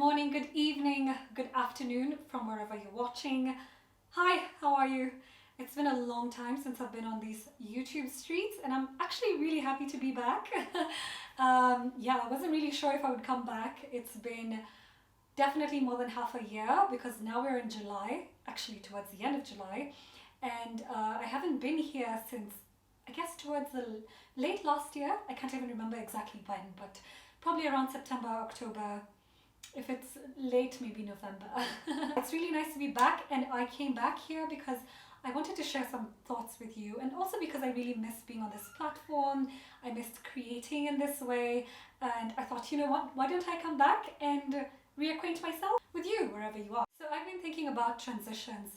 morning, good evening, good afternoon from wherever you're watching. Hi, how are you? It's been a long time since I've been on these YouTube streets and I'm actually really happy to be back. Yeah, I wasn't really sure if I would come back. It's been definitely more than half a year because now we're in July, actually towards the end of July, and I haven't been here since I guess towards the late last year. I can't even remember exactly when, but probably around September, October. If it's late, maybe November. It's really nice to be back, and I came back here because I wanted to share some thoughts with you, and also because I really missed being on this platform. I missed creating in this way, and I thought, you know what, why don't I come back and reacquaint myself with you wherever you are. So I've been thinking about transitions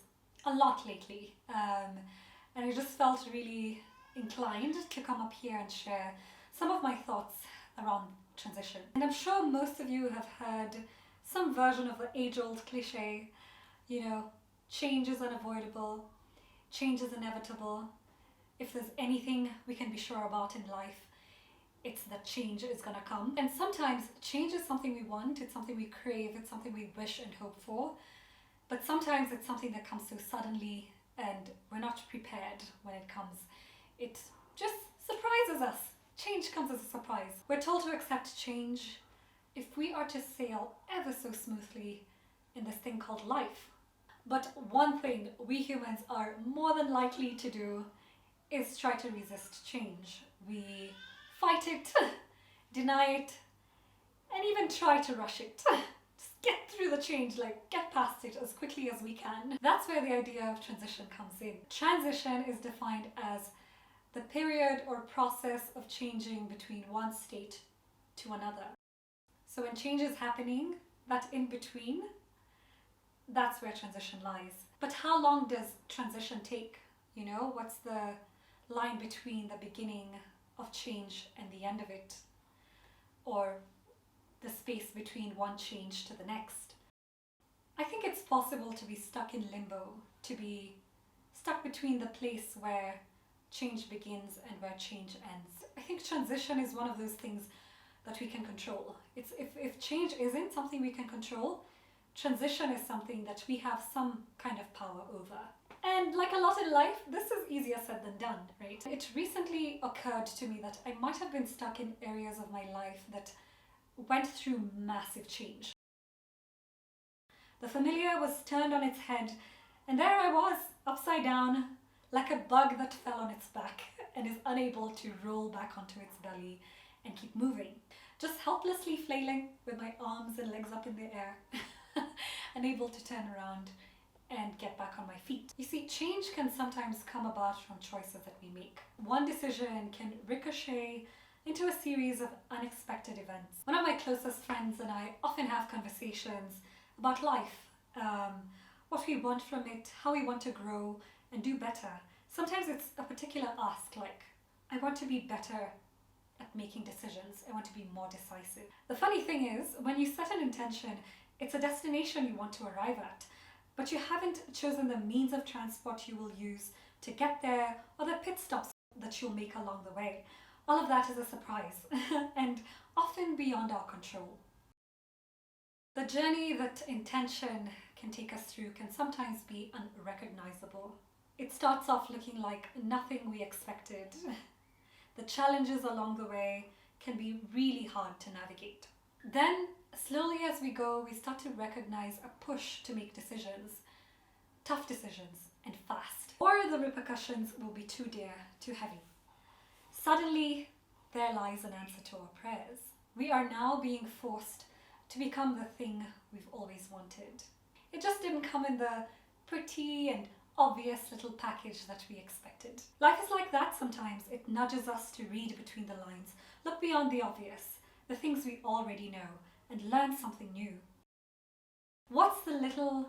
a lot lately, and I just felt really inclined to come up here and share some of my thoughts around transition. And I'm sure most of you have heard some version of the age-old cliche, you know, change is unavoidable, change is inevitable. If there's anything we can be sure about in life, it's that change is gonna come. And sometimes change is something we want, it's something we crave, it's something we wish and hope for. But sometimes it's something that comes so suddenly and we're not prepared when it comes. It just surprises us. Change comes as a surprise. We're told to accept change if we are to sail ever so smoothly in this thing called life. But one thing we humans are more than likely to do is try to resist change. We fight it, deny it, and even try to rush it. Just get through the change, like get past it as quickly as we can. That's where the idea of transition comes in. Transition is defined as the period or process of changing between one state to another. So when change is happening, that in between, that's where transition lies. But how long does transition take? You know, what's the line between the beginning of change and the end of it? Or the space between one change to the next? I think it's possible to be stuck in limbo, to be stuck between the place where change begins and where change ends. I think transition is one of those things that we can control. It's if change isn't something we can control, transition is something that we have some kind of power over. And like a lot in life, this is easier said than done, right? It recently occurred to me that I might have been stuck in areas of my life that went through massive change. The familiar was turned on its head, and there I was, upside down, like a bug that fell on its back and is unable to roll back onto its belly and keep moving. Just helplessly flailing with my arms and legs up in the air, unable to turn around and get back on my feet. You see, change can sometimes come about from choices that we make. One decision can ricochet into a series of unexpected events. One of my closest friends and I often have conversations about life, what we want from it, how we want to grow and do better. Sometimes it's a particular ask, like, I want to be better at making decisions. I want to be more decisive. The funny thing is, when you set an intention, it's a destination you want to arrive at, but you haven't chosen the means of transport you will use to get there or the pit stops that you'll make along the way. All of that is a surprise and often beyond our control. The journey that intention can take us through can sometimes be unrecognizable. It starts off looking like nothing we expected. The challenges along the way can be really hard to navigate. Then, slowly as we go, we start to recognize a push to make decisions, tough decisions, and fast. Or the repercussions will be too dear, too heavy. Suddenly, there lies an answer to our prayers. We are now being forced to become the thing we've always wanted. It just didn't come in the pretty and obvious little package that we expected. Life is like that sometimes. It nudges us to read between the lines, look beyond the obvious, the things we already know, and learn something new. What's the little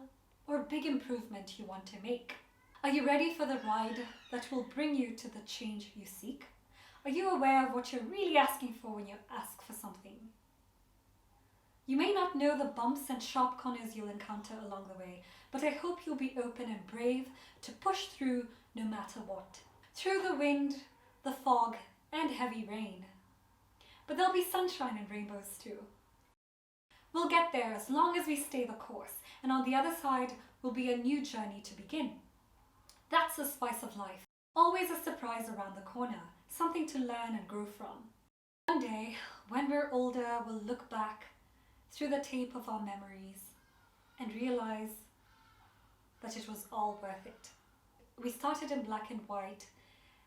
or big improvement you want to make? Are you ready for the ride that will bring you to the change you seek? Are you aware of what you're really asking for when you ask for something? You may not know the bumps and sharp corners you'll encounter along the way, but I hope you'll be open and brave to push through no matter what. Through the wind, the fog, and heavy rain. But there'll be sunshine and rainbows too. We'll get there as long as we stay the course, and on the other side will be a new journey to begin. That's the spice of life. Always a surprise around the corner, something to learn and grow from. One day, when we're older, we'll look back through the tape of our memories and realize that it was all worth it. We started in black and white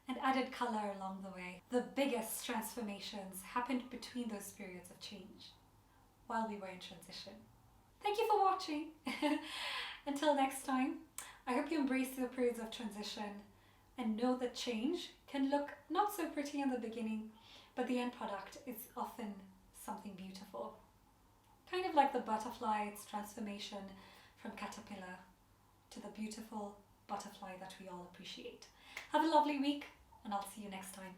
and added color along the way. The biggest transformations happened between those periods of change while we were in transition. Thank you for watching. Until next time, I hope you embrace the periods of transition and know that change can look not so pretty in the beginning, but the end product is often something beautiful. Kind of like the butterfly, its transformation from caterpillar to the beautiful butterfly that we all appreciate. Have a lovely week, and I'll see you next time.